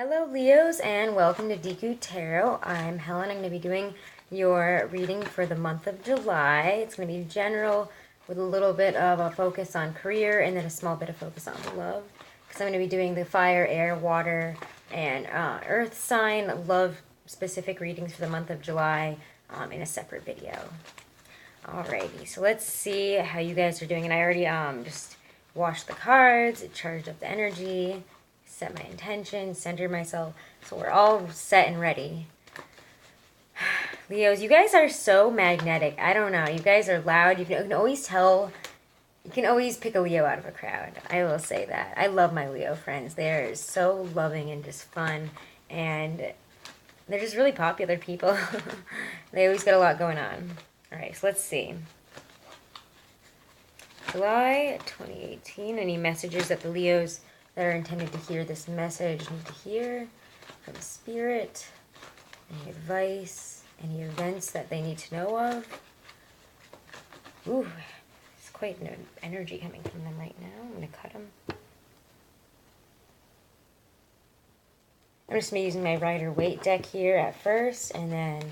Hello Leos and welcome to Deku Tarot. I'm Helen. I'm going to be doing your reading for the month of July. It's going to be general with a little bit of a focus on career and then a small bit of focus on love. Because I'm going to be doing the fire, air, water, and earth sign love specific readings for the month of July in a separate video. Alrighty, so let's see how you guys are doing. And I already just washed the cards, charged up the energy, set my intention, center myself, so we're all set and ready. Leos, you guys are so magnetic. I don't know. You guys are loud. You can always tell. You can always pick a Leo out of a crowd. I will say that. I love my Leo friends. They're so loving and just fun, and they're just really popular people. They always got a lot going on. All right, so let's see. July 2018. Any messages that the Leos that are intended to hear this message need to hear from Spirit? Any advice? Any events that they need to know of? Ooh, there's quite an energy coming from them right now. I'm going to cut them. I'm just going to be using my Rider-Waite deck here at first, and then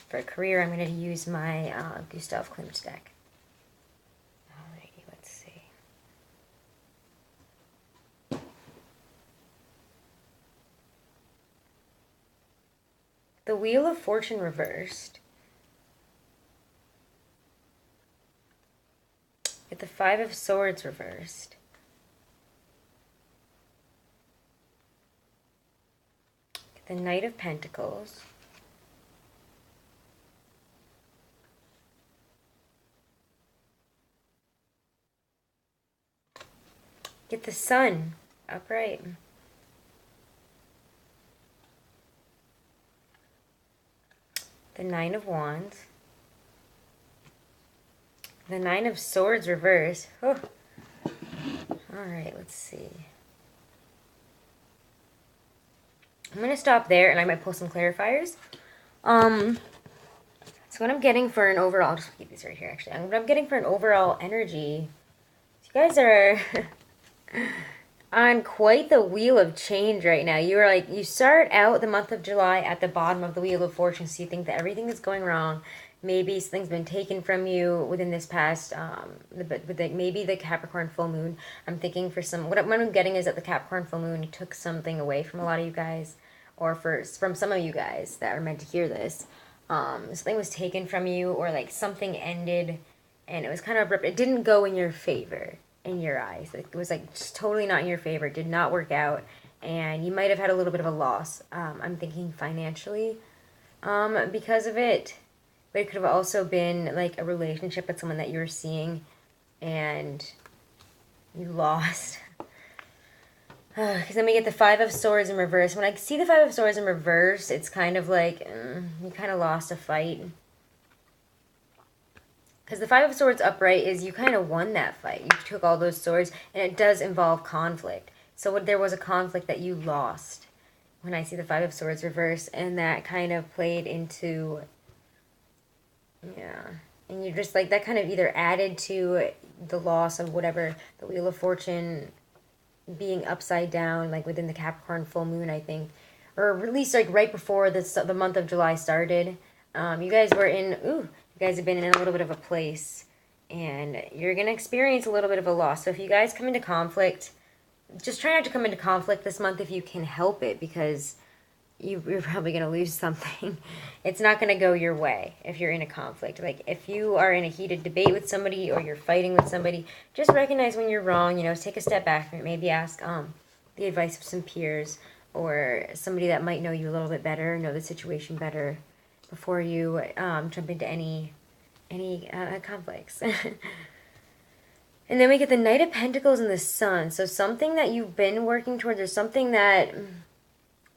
for career I'm going to use my Gustav Klimt deck. Alrighty, let's see. The Wheel of Fortune reversed. Get the Five of Swords reversed. Get the Knight of Pentacles. Get the Sun upright. The Nine of Wands. The Nine of Swords reversed. Oh. Alright, let's see. I'm going to stop there, and I might pull some clarifiers. So what I'm getting for an overall... I'll just keep these right here, actually. What I'm getting for an overall energy... You guys are... on quite the wheel of change right now. You start out the month of July at the bottom of the Wheel of Fortune, so you think that everything is going wrong. Maybe something's been taken from you within this past, maybe the Capricorn full moon. I'm thinking for some, what I'm getting is that the Capricorn full moon took something away from a lot of you guys, or from some of you guys that are meant to hear this. Something was taken from you, or like something ended, and it was kind of abrupt. It didn't go in your favor. In your eyes, it was like just totally not in your favor. It did not work out, and you might have had a little bit of a loss. I'm thinking financially, because of it, but it could have also been like a relationship with someone that you were seeing, and you lost. Because then we get the Five of Swords in reverse. When I see the Five of Swords in reverse, it's kind of like you kind of lost a fight. Because the Five of Swords upright is you kind of won that fight. You took all those swords, and it does involve conflict. So there was a conflict that you lost when I see the Five of Swords reverse, and that kind of played into, yeah. And you just like, that kind of either added to the loss of whatever, the Wheel of Fortune being upside down, like within the Capricorn full moon, I think. Or at least like right before the month of July started. You guys were in, you guys have been in a little bit of a place, and you're going to experience a little bit of a loss. So if you guys come into conflict, just try not to come into conflict this month if you can help it, because you're probably going to lose something. It's not going to go your way if you're in a conflict. Like if you are in a heated debate with somebody, or you're fighting with somebody, just recognize when you're wrong, take a step back and maybe ask the advice of some peers, or somebody that might know you a little bit better, know the situation better, before you jump into any conflicts. And then we get the Knight of Pentacles and the Sun. So something that you've been working towards, or something that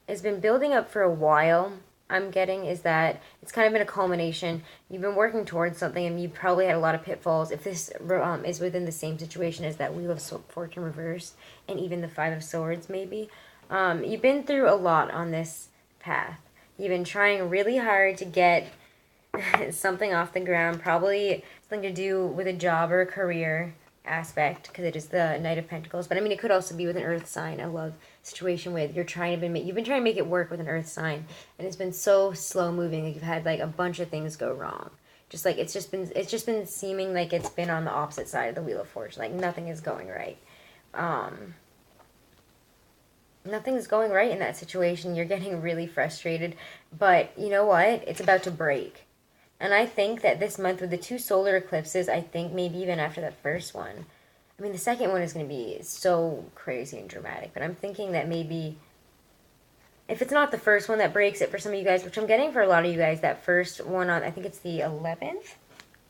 has been building up for a while, I'm getting, is that it's kind of been a culmination. You've been working towards something, and you probably had a lot of pitfalls. If this is within the same situation as that Wheel of Fortune reversed, and even the Five of Swords maybe, you've been through a lot on this path. You've been trying really hard to get something off the ground, probably something to do with a job or a career. aspect because it is the Knight of Pentacles. But I mean, it could also be with an earth sign, a love situation with you've been trying to make it work with an earth sign, and it's been so slow moving. Like you've had like a bunch of things go wrong. Just like it's just been seeming like it's been on the opposite side of the Wheel of Fortune. Like nothing is going right. Nothing's going right in that situation. You're getting really frustrated, but you know what? It's about to break. And I think that this month with the 2 solar eclipses, I think maybe even after that first one, I mean, the second one is going to be so crazy and dramatic, but I'm thinking that maybe if it's not the first one that breaks it for some of you guys, which I'm getting for a lot of you guys, that first one on, I think it's the 11th.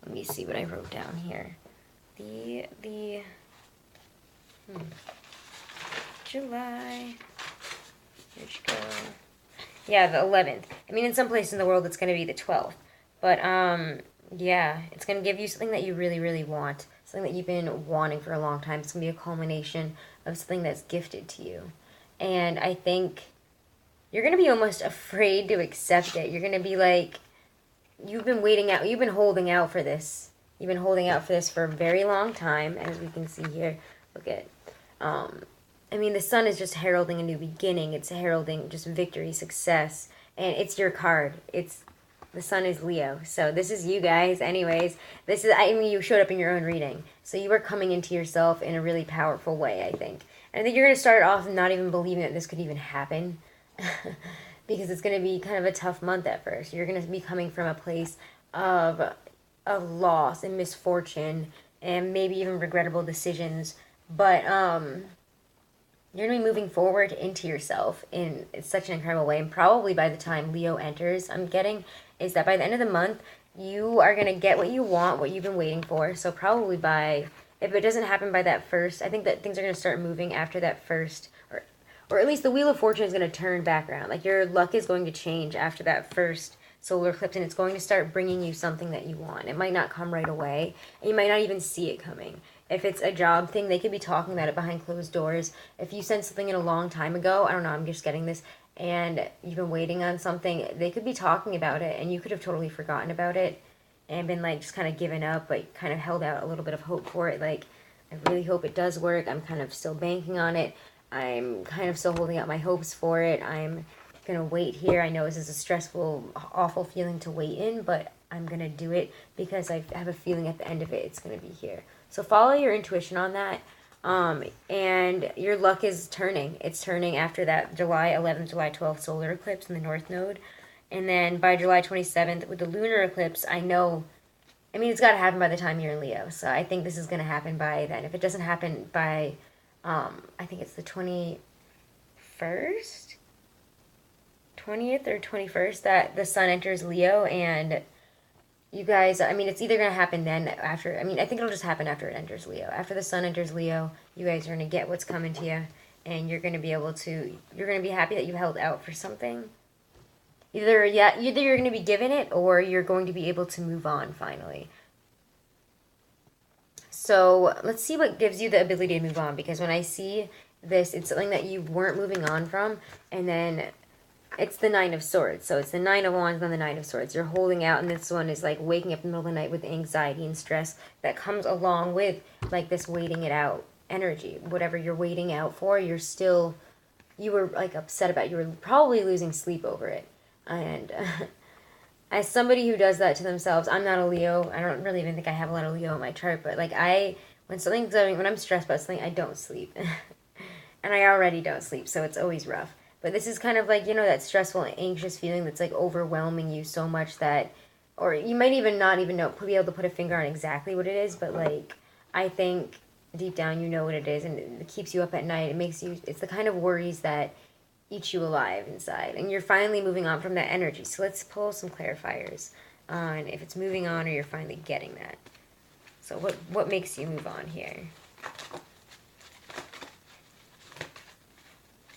Let me see what I wrote down here. July. Where'd you go? Yeah, the 11th. I mean, in some places in the world, it's going to be the 12th. But, yeah, it's going to give you something that you really, really want. Something that you've been wanting for a long time. It's going to be a culmination of something that's gifted to you. And I think you're going to be almost afraid to accept it. You're going to be like, you've been waiting out, you've been holding out for this. You've been holding out for this for a very long time, as we can see here. Look at, I mean, the sun is just heralding a new beginning. It's heralding just victory, success. And it's your card. The sun is Leo. So this is you guys. Anyways, I mean, you showed up in your own reading. So you are coming into yourself in a really powerful way, I think. And I think you're going to start off not even believing that this could even happen. Because it's going to be kind of a tough month at first. You're going to be coming from a place of loss and misfortune and maybe even regrettable decisions. But, you're going to be moving forward into yourself in such an incredible way. And probably by the time Leo enters, I'm getting, is that by the end of the month, you are going to get what you want, what you've been waiting for. So probably if it doesn't happen by that first, I think that things are going to start moving after that first, or at least the Wheel of Fortune is going to turn back around. Like your luck is going to change after that first solar eclipse, and it's going to start bringing you something that you want. It might not come right away, and you might not even see it coming. If it's a job thing, they could be talking about it behind closed doors. If you sent something in a long time ago, I don't know, I'm just getting this, and you've been waiting on something, they could be talking about it, and you could have totally forgotten about it and been like just kind of given up, but kind of held out a little bit of hope for it. Like, I really hope it does work. I'm kind of still banking on it. I'm kind of still holding out my hopes for it. I'm going to wait here. I know this is a stressful, awful feeling to wait in, but I'm going to do it because I have a feeling at the end of it, it's going to be here. So follow your intuition on that. And your luck is turning. It's turning after that July 11th, July 12th solar eclipse in the North Node. And then by July 27th with the lunar eclipse, I know, I mean, it's got to happen by the time you're in Leo. So I think this is going to happen by then. If it doesn't happen by, I think it's the 21st? 20th or 21st that the sun enters Leo, and you guys, I mean, it's either going to happen then after, I mean, I think it'll just happen after it enters Leo. After the sun enters Leo, you guys are going to get what's coming to you, and you're going to be able to, you're going to be happy that you held out for something. Either you're going to be given it, or you're going to be able to move on finally. So let's see what gives you the ability to move on, because when I see this, it's something that you weren't moving on from, and then it's the Nine of Swords. So it's the Nine of Wands and then the Nine of Swords. You're holding out, and this one is like waking up in the middle of the night with anxiety and stress that comes along with like this waiting it out energy. Whatever you're waiting out for, you were like upset about. You were probably losing sleep over it. And as somebody who does that to themselves, I'm not a Leo. I don't really even think I have a lot of Leo in my chart, but like when I'm stressed about something, I don't sleep. And I already don't sleep, so it's always rough. But this is kind of like, that stressful and anxious feeling that's like overwhelming you so much that, or you might even not even be able to put a finger on exactly what it is, but like, I think deep down you know what it is, and it keeps you up at night. It's the kind of worries that eat you alive inside, and you're finally moving on from that energy. So let's pull some clarifiers on if it's moving on or you're finally getting that. So what makes you move on here?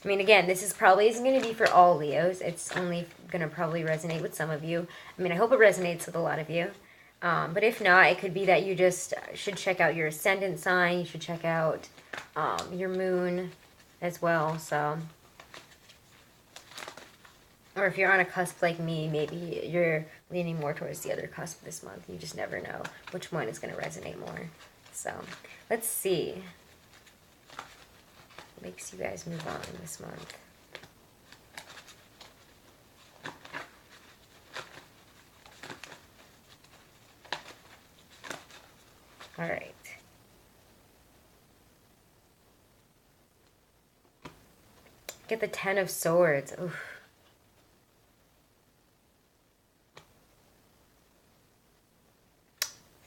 I mean, again, this probably isn't going to be for all Leos. It's only going to probably resonate with some of you. I mean, I hope it resonates with a lot of you. But if not, it could be that you just should check out your ascendant sign. You should check out your moon as well. So, or if you're on a cusp like me, maybe you're leaning more towards the other cusp this month. You just never know which one is going to resonate more. So let's see what makes you guys move on this month. All right. Get the 10 of Swords. Oof.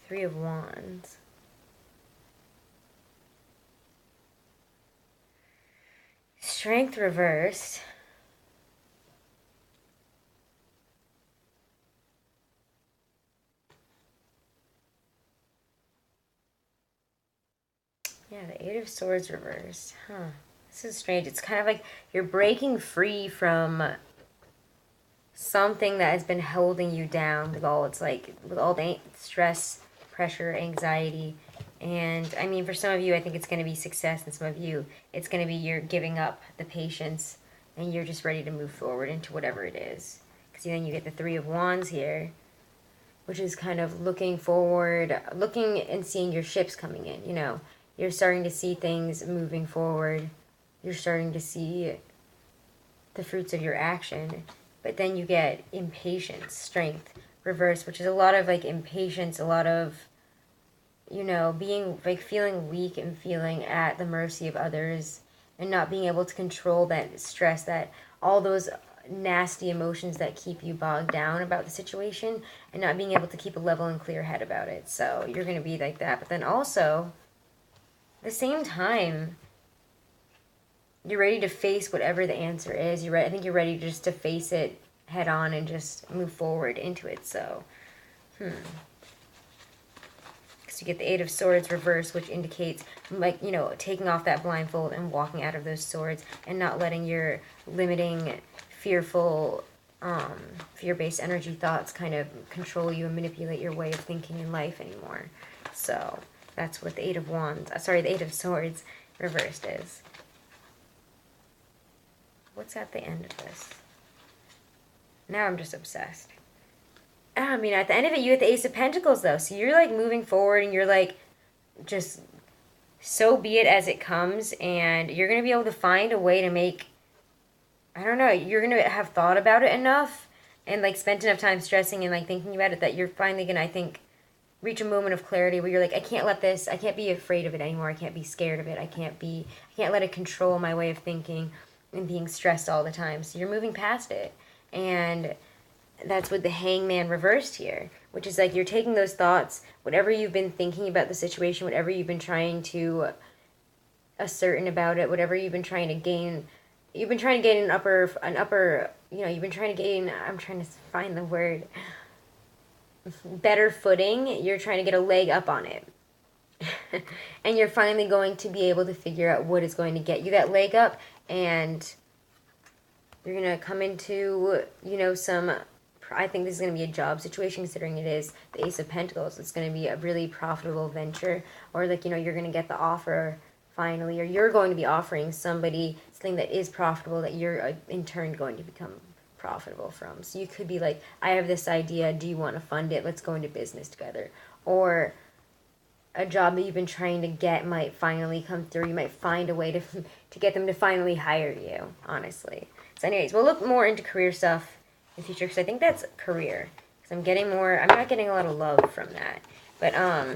Three of Wands. Strength reversed. Yeah, the Eight of Swords reversed. Huh. This is strange. It's kind of like you're breaking free from something that has been holding you down with all its with all the stress, pressure, anxiety. And I mean, for some of you, I think it's going to be success, and some of you, it's going to be you're giving up the patience and you're just ready to move forward into whatever it is. Because then you get the Three of Wands here, which is kind of looking forward, looking and seeing your ships coming in, you know. You're starting to see things moving forward. You're starting to see the fruits of your action. But then you get impatience, strength, reverse, which is a lot of like impatience, a lot of, you know, being like feeling weak and feeling at the mercy of others and not being able to control that stress, that all those nasty emotions that keep you bogged down about the situation and not being able to keep a level and clear head about it. So you're going to be like that. But then also, at the same time, you're ready to face whatever the answer is. I think you're ready just to face it head on and just move forward into it. So, because you get the Eight of Swords reversed, which indicates, like, you know, taking off that blindfold and walking out of those swords and not letting your limiting, fearful, fear-based energy thoughts kind of control you and manipulate your way of thinking in life anymore. So that's what the Eight of Wands, the Eight of Swords reversed is. What's at the end of this? Now I'm just obsessed. I mean, at the end of it, you get the Ace of Pentacles, though. So you're, like, moving forward, and you're, like, just so be it as it comes. And you're going to be able to find a way to make, I don't know, you're going to have thought about it enough and, like, spent enough time stressing and, like, thinking about it that you're finally going to, I think, reach a moment of clarity where you're like, I can't be afraid of it anymore. I can't be scared of it. I can't let it control my way of thinking and being stressed all the time. So you're moving past it. And that's with the Hangman reversed here, which is like you're taking those thoughts, whatever you've been thinking about the situation, whatever you've been trying to ascertain about it, whatever you've been trying to gain, you've been trying to gain you've been trying to gain, I'm trying to find the word, better footing. You're trying to get a leg up on it. And you're finally going to be able to figure out what is going to get you that leg up, and you're going to come into, you know, I think this is going to be a job situation, considering it is the Ace of Pentacles. It's going to be a really profitable venture, or like, you know, you're going to get the offer finally, or you're going to be offering somebody something that is profitable that you're in turn going to become profitable from. So you could be like, I have this idea, do you want to fund it? Let's go into business together. Or a job that you've been trying to get might finally come through. You might find a way to get them to finally hire you, honestly. So anyways, we'll look more into career stuff in the future, because I think that's career. Because I'm not getting a lot of love from that. But, yeah,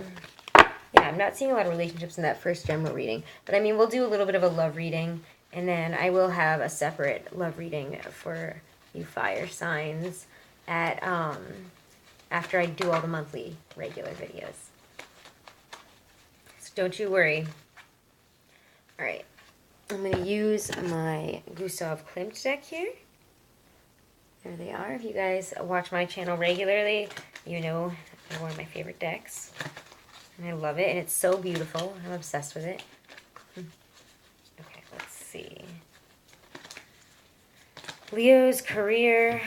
I'm not seeing a lot of relationships in that first general reading. But, I mean, we'll do a little bit of a love reading, and then I will have a separate love reading for you fire signs at, after I do all the monthly regular videos. So don't you worry. Alright. I'm going to use my Gustav Klimt deck here. There they are. If you guys watch my channel regularly, you know they're one of my favorite decks. And I love it, and it's so beautiful. I'm obsessed with it. Okay, let's see. Leo's career,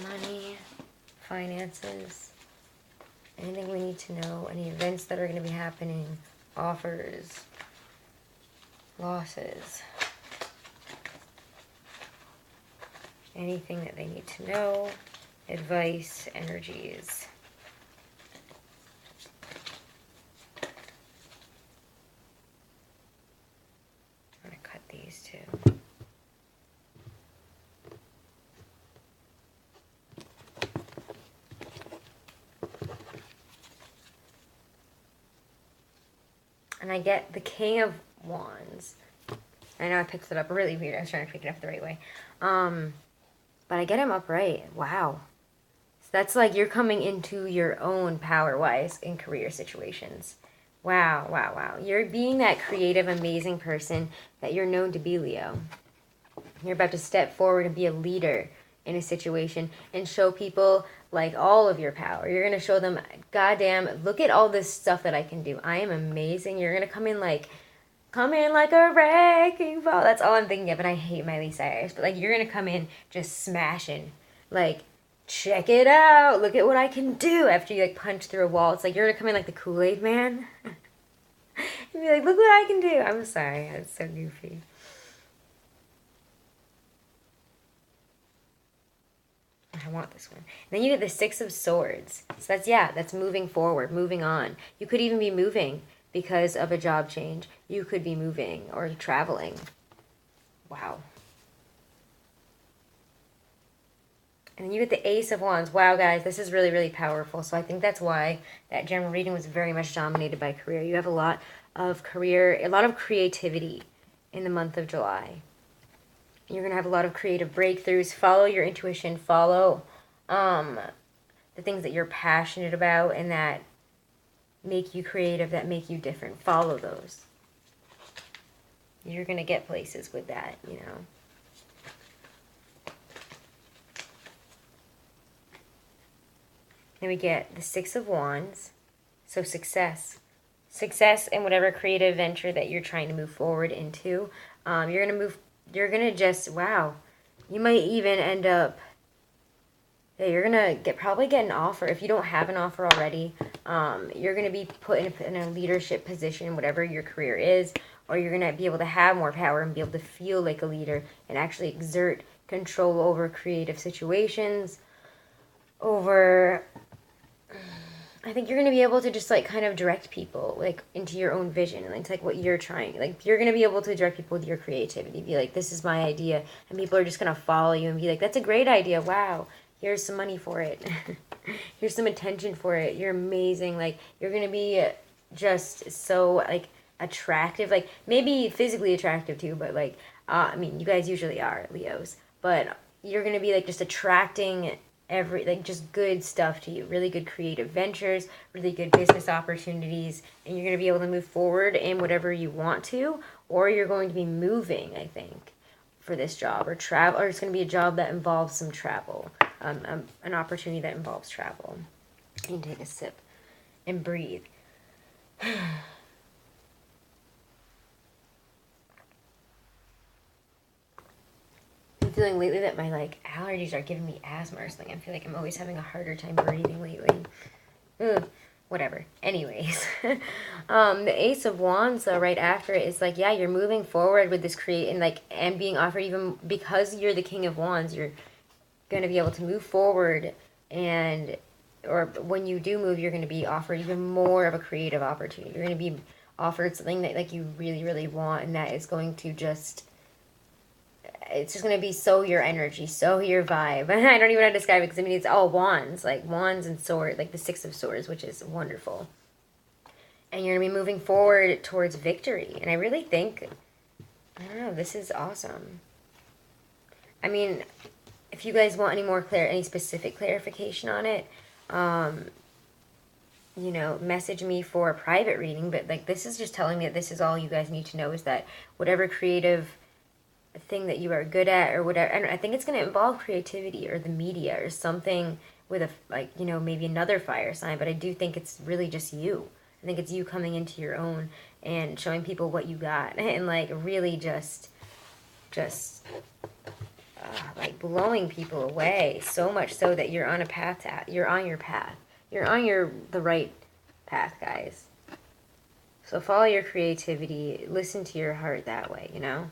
money, finances, anything we need to know, any events that are going to be happening, offers, losses, anything that they need to know, advice, energies. And I get the King of Wands. I know I picked it up really weird. I was trying to pick it up the right way. But I get him upright. Wow. So that's like you're coming into your own power-wise in career situations. Wow, wow, wow. You're being that creative, amazing person that you're known to be, Leo. You're about to step forward and be a leader in a situation and show people like all of your power. You're going to show them, goddamn, look at all this stuff that I can do. I am amazing. You're going to come in like a wrecking ball. That's all I'm thinking of, and I hate Miley Cyrus. But like, you're going to come in just smashing. Like, check it out. Look at what I can do after you like punch through a wall. It's like you're going to come in like the Kool-Aid Man. And be like, look what I can do. I'm sorry. That's so goofy. I want this one. And then you get the Six of Swords. So that's moving forward, moving on. You could even be moving because of a job change. You could be moving or traveling. Wow. And then you get the Ace of Wands. Wow, guys, this is really, really powerful. So I think that's why that general reading was very much dominated by career. You have a lot of creativity in the month of July. You're going to have a lot of creative breakthroughs. Follow your intuition. Follow the things that you're passionate about and that make you creative, that make you different. Follow those. You're going to get places with that, you know. Then we get the Six of Wands. So success. Success in whatever creative venture that you're trying to move forward into. You're going to just, wow. You might even end up, you're going to probably get an offer. If you don't have an offer already, you're going to be put in a leadership position, whatever your career is, or you're going to be able to have more power and be able to feel like a leader and actually exert control over creative situations, I think you're going to be able to just, like, kind of direct people, like, into your own vision. It's, like, what you're trying. Like, you're going to be able to direct people with your creativity. Be like, this is my idea. And people are just going to follow you and be like, that's a great idea. Wow. Here's some money for it. Here's some attention for it. You're amazing. Like, you're going to be just so, like, attractive. Like, maybe physically attractive, too. But, like, I mean, you guys usually are, Leos. But you're going to be, like, just attracting just good stuff to you. Really good creative ventures, really good business opportunities, and you're going to be able to move forward in whatever you want to, or you're going to be moving, I think, for this job, or travel, or it's going to be a job that involves some travel, an opportunity that involves travel. You can take a sip and breathe. Feeling lately that my like allergies are giving me asthma or something. I feel like I'm always having a harder time breathing lately. Ugh, whatever. Anyways, the Ace of Wands though, right after it is like, yeah, you're moving forward with this and being offered, even because you're the King of Wands, you're gonna be able to move forward, or when you do move, you're gonna be offered even more of a creative opportunity. You're gonna be offered something that like you really, really want, and that is going to just. It's just going to be so your energy, so your vibe. I don't even know how to describe it because, I mean, it's all wands. Like, wands and sword, like the Six of Swords, which is wonderful. And you're going to be moving forward towards victory. And I really think, I don't know, this is awesome. I mean, if you guys want any specific clarification on it, you know, message me for a private reading. But, like, this is just telling me that this is all you guys need to know, is that whatever creative thing that you are good at or whatever, and I think it's going to involve creativity or the media or something with maybe another fire sign, but I do think it's really just you. I think it's you coming into your own and showing people what you got and like really just like blowing people away, so much so that you're on a path you're on the right path, guys. So follow your creativity, listen to your heart that way, you know.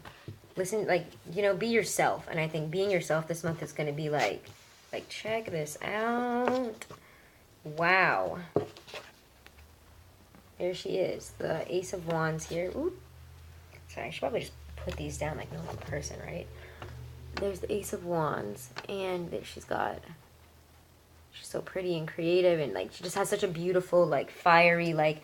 Listen, like, you know, be yourself. And I think being yourself this month is going to be like, check this out. Wow. There she is. The Ace of Wands here. Ooh. Sorry, I should probably just put these down like no one person, right? There's the Ace of Wands. And she's so pretty and creative. And, like, she just has such a beautiful, like, fiery, like,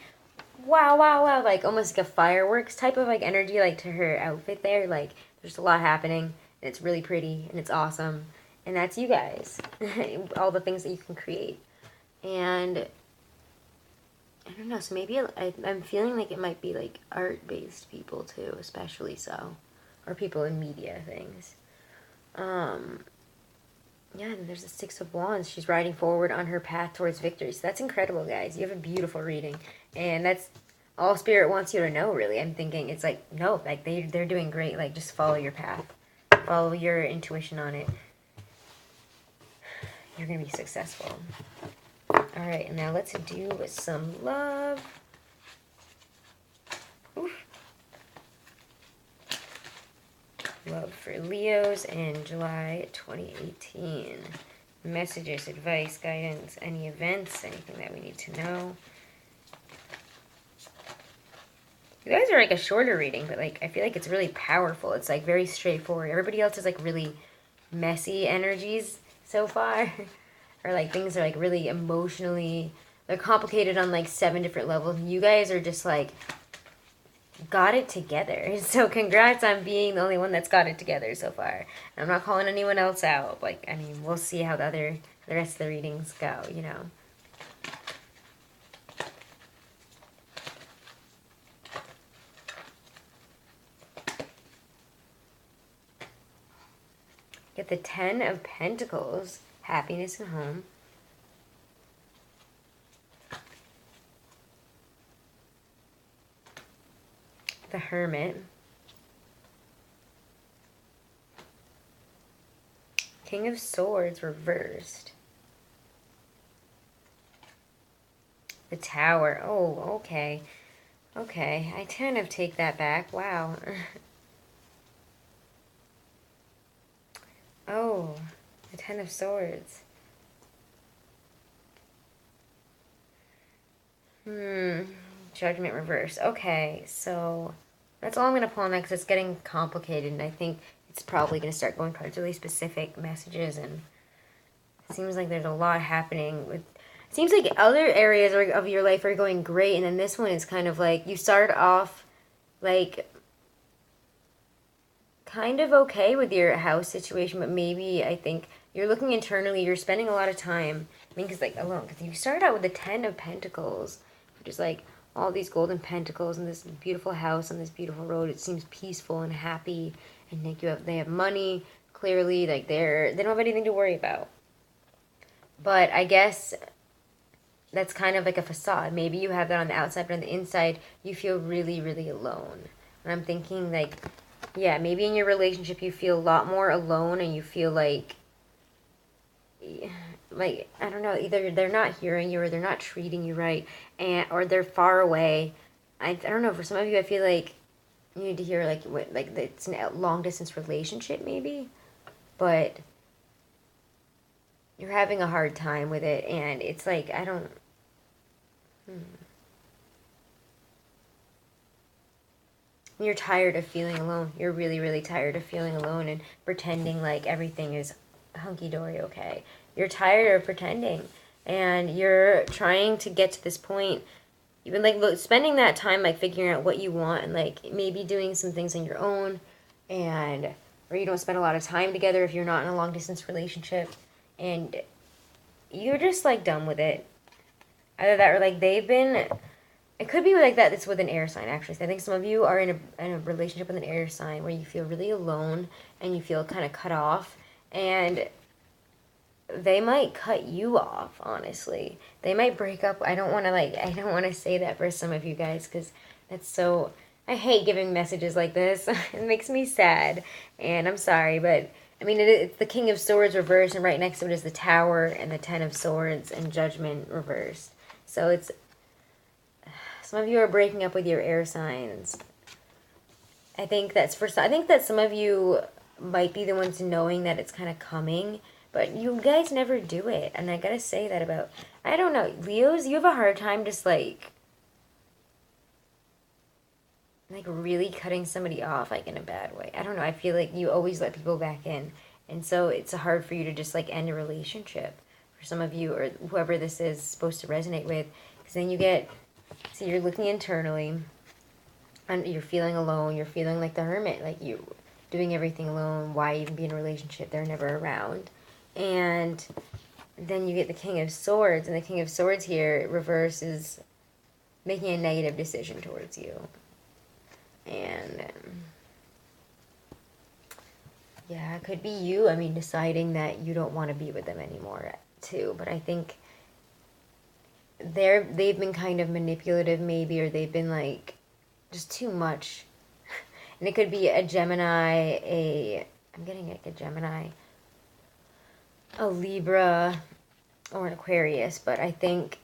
wow, wow, wow, like almost like a fireworks type of like energy, like to her outfit there. Like there's a lot happening, and it's really pretty, and it's awesome, and that's you guys, all the things that you can create, and I don't know. So maybe I'm feeling like it might be like art-based people too, especially so, or people in media things. Yeah, and there's the Six of Wands. She's riding forward on her path towards victory. So that's incredible, guys. You have a beautiful reading. And that's all Spirit wants you to know, really. I'm thinking it's like, no, like they're doing great. Like, just follow your path. Follow your intuition on it. You're going to be successful. All right, and now let's do some love. Oof. Love for Leos in July 2018. Messages, advice, guidance, any events, anything that we need to know. You guys are like a shorter reading, but like I feel like it's really powerful. It's like very straightforward. Everybody else is like really messy energies so far. Or like things are like really emotionally, they're complicated on like 7 different levels. You guys are just like got it together. So congrats on being the only one that's got it together so far. And I'm not calling anyone else out. Like, I mean, we'll see how the rest of the readings go, you know. Get the 10 of Pentacles, happiness and home. The Hermit. King of Swords reversed. The Tower. Oh, okay. Okay, I kind of take that back. Wow. Oh, the 10 of Swords. Judgment reverse. Okay, so that's all I'm going to pull on that because it's getting complicated, and I think it's probably going to start going towards really specific messages, and it seems like there's a lot happening with... It seems like other areas of your life are going great, and then this one is kind of like, you start off, like, kind of okay with your house situation, but maybe, I think, you're looking internally, you're spending a lot of time, I mean, because, like, alone, because you start out with the 10 of Pentacles, which is, like, all these golden pentacles and this beautiful house on this beautiful road. It seems peaceful and happy, and like they have money, clearly, like they don't have anything to worry about. But I guess that's kind of like a facade. Maybe you have that on the outside, but on the inside, you feel really, really alone. And I'm thinking, like, yeah, maybe in your relationship, you feel a lot more alone, and you feel like, I don't know, either they're not hearing you or they're not treating you right, or they're far away. I don't know, for some of you, I feel like you need to hear, like, it's a long-distance relationship, maybe, but you're having a hard time with it, and it's like, I don't... You're tired of feeling alone. You're really, really tired of feeling alone and pretending like everything is hunky-dory okay. You're tired of pretending, and you're trying to get to this point. You've been, like, spending that time, like, figuring out what you want, and, like, maybe doing some things on your own, or you don't spend a lot of time together if you're not in a long-distance relationship, and you're just, like, done with it. Either that or, like, they've been... It could be like that. It's with an air sign, actually. So I think some of you are in a relationship with an air sign where you feel really alone and you feel kind of cut off, and they might cut you off, honestly. They might break up. I don't want to say that for some of you guys, because that's so... I hate giving messages like this. It makes me sad, and I'm sorry, but I mean, it's the King of Swords reversed, and right next to it is the Tower and the 10 of Swords and Judgment reversed. So it's... Some of you are breaking up with your air signs. I think that some of you might be the ones knowing that it's kind of coming, but you guys never do it. And I gotta say that about... I don't know. Leos, you have a hard time just, like really cutting somebody off, like, in a bad way. I don't know. I feel like you always let people back in. And so it's hard for you to just, like, end a relationship. For some of you, or whoever this is supposed to resonate with. Because then you get... So you're looking internally, and you're feeling alone. You're feeling like the hermit, like you doing everything alone. Why even be in a relationship? They're never around. And then you get the King of Swords, and the King of Swords here, reverse, is making a negative decision towards you. And yeah, it could be you, I mean, deciding that you don't want to be with them anymore, too. But I think they've been kind of manipulative, maybe, or they've been, like, just too much. And it could be a Gemini, I'm getting like a Gemini, a Libra, or an Aquarius. But I think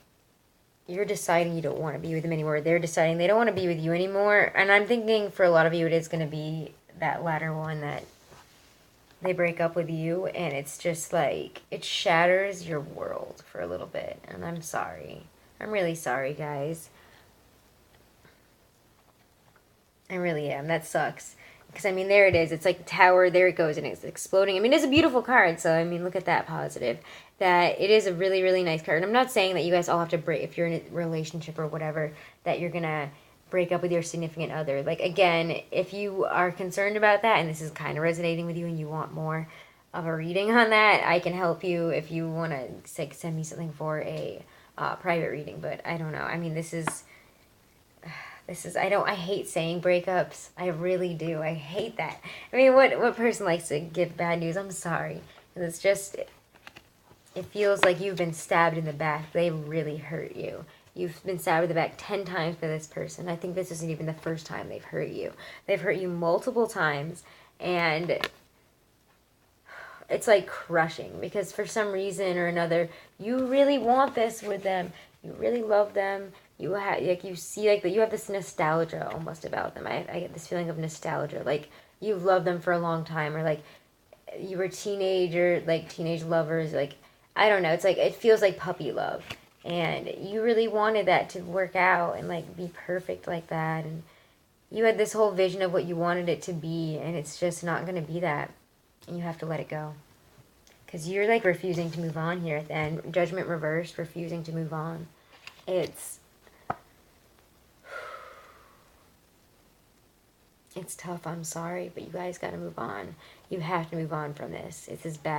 you're deciding you don't want to be with them anymore. They're deciding they don't want to be with you anymore. And I'm thinking for a lot of you, it is going to be that latter one, that they break up with you, and it's just like, it shatters your world for a little bit. And I'm sorry. I'm really sorry, guys. I really am. That sucks. Because, I mean, there it is. It's like the tower. There it goes, and it's exploding. I mean, it's a beautiful card, so, I mean, look at that positive. That it is a really, really nice card. And I'm not saying that you guys all have to break, if you're in a relationship or whatever, that you're going to break up with your significant other. Like, again, if you are concerned about that, and this is kind of resonating with you, and you want more of a reading on that, I can help you if you want to, like, send me something for a private reading. But I don't know. I mean, this is, I hate saying breakups. I really do. I hate that. I mean, what person likes to give bad news? I'm sorry. It's just, it feels like you've been stabbed in the back. They really hurt you. You've been stabbed in the back 10 times by this person. I think this isn't even the first time they've hurt you. They've hurt you multiple times, and it's like crushing, because for some reason or another, you really want this with them. You really love them. You have, like, you see, like, that you have this nostalgia almost about them. I get this feeling of nostalgia, like you've loved them for a long time, or like you were teenage lovers, like, I don't know, it's like, it feels like puppy love, and you really wanted that to work out and, like, be perfect like that, and you had this whole vision of what you wanted it to be, and it's just not going to be that, and you have to let it go, because you're, like, refusing to move on here at the end. Judgment reversed, refusing to move on. It's tough, I'm sorry, but you guys gotta move on. You have to move on from this. It's as bad.